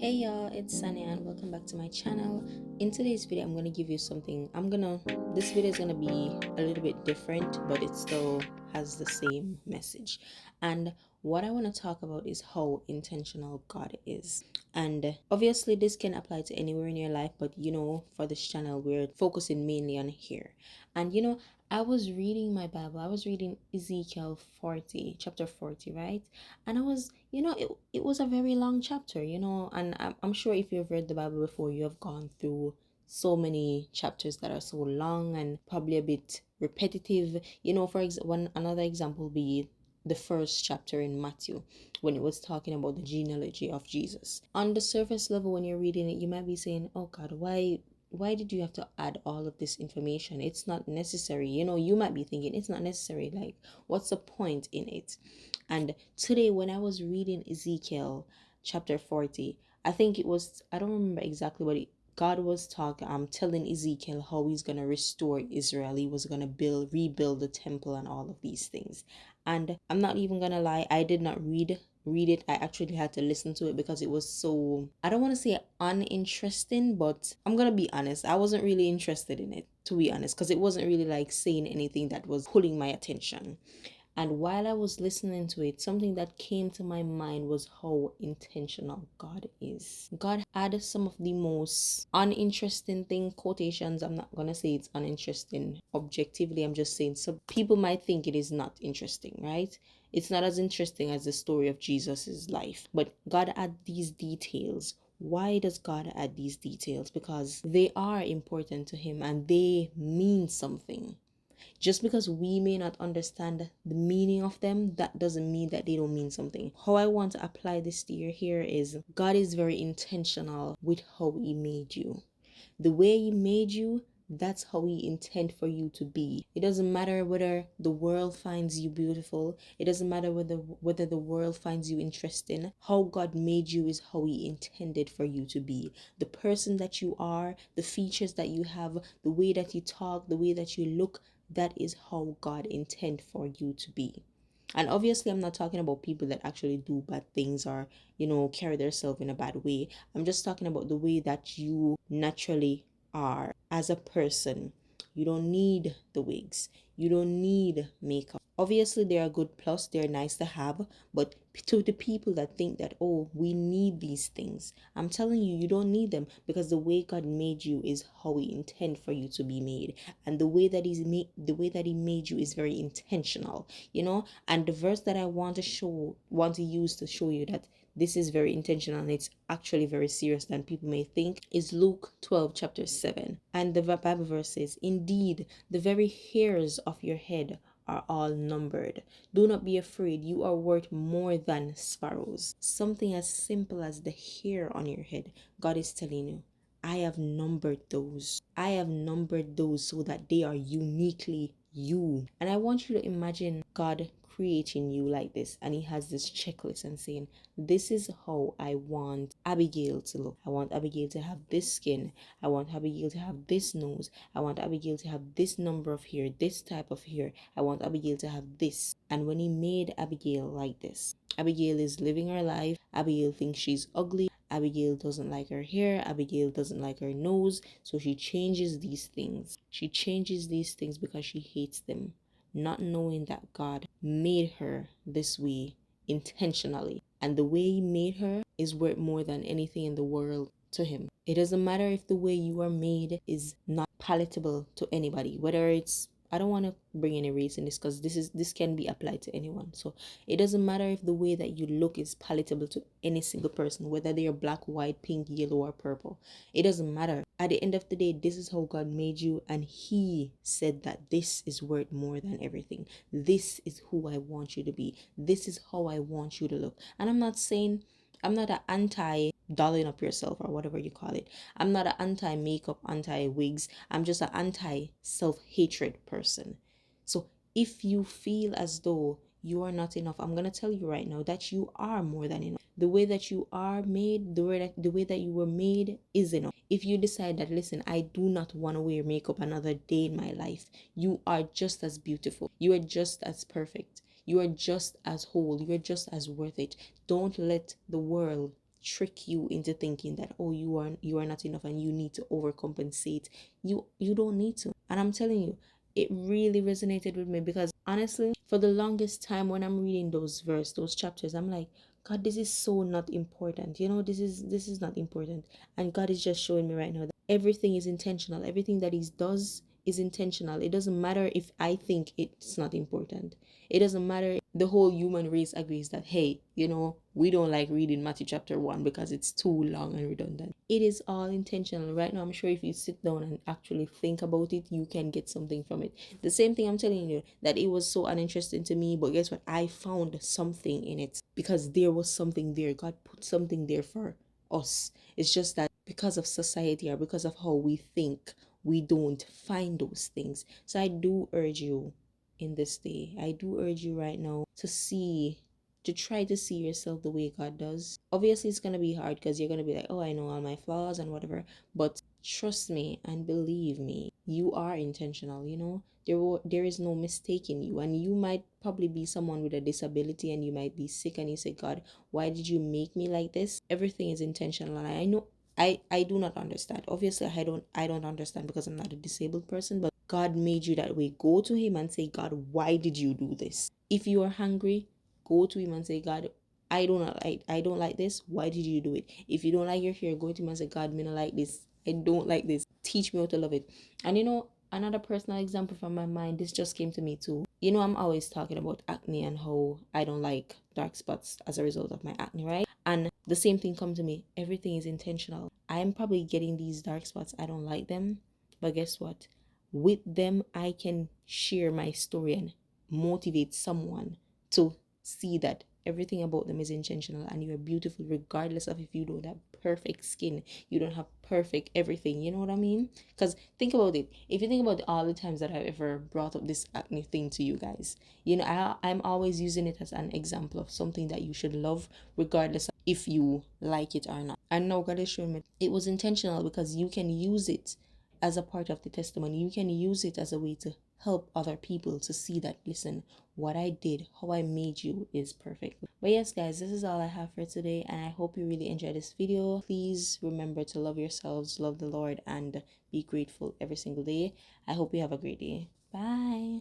Hey y'all, it's Sanya and welcome back to my channel. In today's video, I'm gonna give you something. This video is gonna be a little bit different, but it still has the same message. And what I want to talk about is how intentional God is. And obviously, this can apply to anywhere in your life, but for this channel, we're focusing mainly on here. And I was reading my Bible. I was reading Ezekiel 40, chapter 40, right? And I was, it was a very long chapter, and I'm sure if you've read the Bible before, you have gone through so many chapters that are so long and probably a bit repetitive. For one another example be the first chapter in Matthew when it was talking about the genealogy of Jesus. On the surface level, when you're reading it, you might be saying, oh God, why did you have to add all of this information? It's not necessary. You might be thinking it's not necessary. Like, what's the point in it? And today, when I was reading Ezekiel chapter 40, I think it was, I don't remember exactly what God was telling Ezekiel how he's going to restore Israel. He was going to rebuild the temple and all of these things. And I'm not even going to lie, I did not read it. I actually had to listen to it because it was so, I don't want to say uninteresting, but I'm gonna be honest, I wasn't really interested in it, to be honest, because it wasn't really like saying anything that was pulling my attention. And while I was listening to it, something that came to my mind was how intentional God is. God had some of the most uninteresting thing, quotations. I'm not going to say it's uninteresting. Objectively, I'm just saying some people might think it is not interesting, right? It's not as interesting as the story of Jesus's life. But God had these details. Why does God add these details? Because they are important to him and they mean something. Just because we may not understand the meaning of them, that doesn't mean that they don't mean something. How I want to apply this to you here is God is very intentional with how he made you. The way he made you, that's how he intend for you to be. It doesn't matter whether the world finds you beautiful. It doesn't matter whether the world finds you interesting. How God made you is how he intended for you to be. The person that you are, the features that you have, the way that you talk, the way that you look, that is how God intend for you to be. And obviously, I'm not talking about people that actually do bad things or, carry themselves in a bad way. I'm just talking about the way that you naturally are as a person. You don't need the wigs. You don't need makeup. Obviously, they are good plus, they're nice to have, but to the people that think that, oh, we need these things, I'm telling you, you don't need them, because the way God made you is how he intend for you to be made. And the way that he made you is very intentional, and the verse that I want to use to show you that this is very intentional and it's actually very serious than people may think is Luke 12 chapter 7. And the Bible verse says, indeed, the very hairs of your head are all numbered. Do not be afraid, you are worth more than sparrows. Something as simple as the hair on your head, God is telling you, I have numbered those. I have numbered those so that they are uniquely you. And I want you to imagine God creating you like this, and he has this checklist and saying, this is how I want Abigail to look. I want Abigail to have this skin. I want Abigail to have this nose. I want Abigail to have this number of hair, this type of hair. I want Abigail to have this. And when he made Abigail like this, Abigail is living her life. Abigail thinks she's ugly. Abigail doesn't like her hair. Abigail doesn't like her nose. So she changes these things. She changes these things because she hates them, not knowing that God made her this way intentionally. And the way he made her is worth more than anything in the world to him. It doesn't matter if the way you are made is not palatable to anybody, whether it's, I don't want to bring any race in this because this can be applied to anyone. So it doesn't matter if the way that you look is palatable to any single person, whether they are black, white, pink, yellow, or purple. It doesn't matter. At the end of the day, this is how God made you, and he said that this is worth more than everything. This is who I want you to be. This is how I want you to look. And I'm not an anti dolling up yourself or whatever you call it. I'm not an anti makeup, anti wigs. I'm just an anti self-hatred person. So if you feel as though you are not enough, I'm going to tell you right now that you are more than enough. The way that you are made, the way that you were made is enough. If you decide that, listen, I do not want to wear makeup another day in my life, you are just as beautiful. You are just as perfect. You are just as whole. You are just as worth it. Don't let the world trick you into thinking that, oh, you are not enough and you need to overcompensate. You don't need to. And I'm telling you, it really resonated with me, because honestly, for the longest time when I'm reading those chapters, I'm like, God, this is so not important. This is not important. And God is just showing me right now that everything is intentional. Everything that He does is intentional. It doesn't matter if I think it's not important. It doesn't matter if the whole human race agrees that, hey, we don't like reading Matthew chapter 1 because it's too long and redundant. It is all intentional. Right now, I'm sure if you sit down and actually think about it, you can get something from it. The same thing I'm telling you, that it was so uninteresting to me, but guess what? I found something in it, because there was something there. God put something there for us. It's just that because of society, or because of how we think, we don't find those things. So I do urge you in this day, I do urge you right now to try to see yourself the way God does. Obviously, it's going to be hard, because you're going to be like, oh, I know all my flaws and whatever. But trust me and believe me, you are intentional, There is no mistaking you. And you might probably be someone with a disability, and you might be sick, and you say, God, why did you make me like this? Everything is intentional. And I know I do not understand. Obviously, I don't understand, because I'm not a disabled person, but God made you that way. Go to Him and say, God, why did you do this? If you are hungry, go to Him and say, God, I don't like this. Why did you do it? If you don't like your hair, go to Him and say, God, me not like this. I don't like this. Teach me how to love it. And another personal example from my mind, this just came to me too. I'm always talking about acne and how I don't like dark spots as a result of my acne, right? And the same thing come to me. Everything is intentional. I'm probably getting these dark spots. I don't like them. But guess what? With them, I can share my story and motivate someone to see that everything about them is intentional, and you are beautiful regardless of if you don't have perfect skin, you don't have perfect everything. You know what I mean? Because think about it. If you think about all the times that I've ever brought up this acne thing to you guys, I'm always using it as an example of something that you should love regardless of if you like it or not. And now God is showing me it was intentional, because you can use it as a part of the testimony. You can use it as a way to help other people to see that, listen, what I did, how I made you is perfect. But yes, guys, this is all I have for today, and I hope you really enjoyed this video. Please remember to love yourselves, love the Lord, and be grateful every single day. I hope you have a great day. Bye.